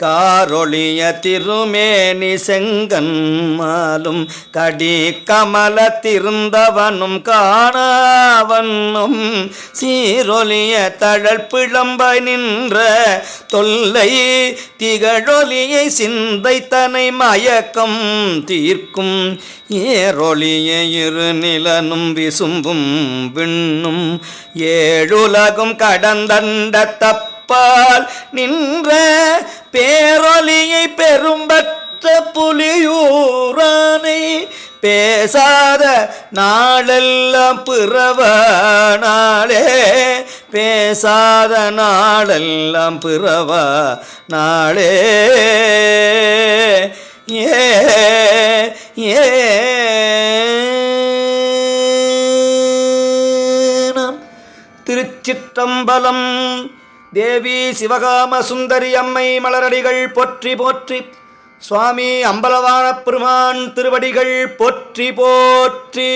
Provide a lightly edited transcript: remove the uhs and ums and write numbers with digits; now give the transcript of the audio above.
காரொளிய திருமேனி செங்கன்மாலும் கடி கமல திருந்தவனும் காணாவண்ணும் சீரொலிய தழல் பிளம்பாய் நின்ற தொல்லை திகழொலியை சிந்தை தனை மயக்கம் தீர்க்கும் ஏரொளிய இரு நிலனும் விசும்பும் விண்ணும் ஏழுலகும் கடந்தண்ட தப்பால் நின்ற பேரொலியை பெரும்பற்ற புலியூரானை பேசாத நாளெல்லாம் பிறவ நாளே பேசாத நாளெல்லாம் பிறவ நாளே ஏ ஏ திருச்சிற்றம்பலம். தேவி சிவகாம சுந்தரி அம்மை மலரடிகள் போற்றி போற்றி. சுவாமி அம்பலவான பெருமான் திருவடிகள் போற்றி போற்றி.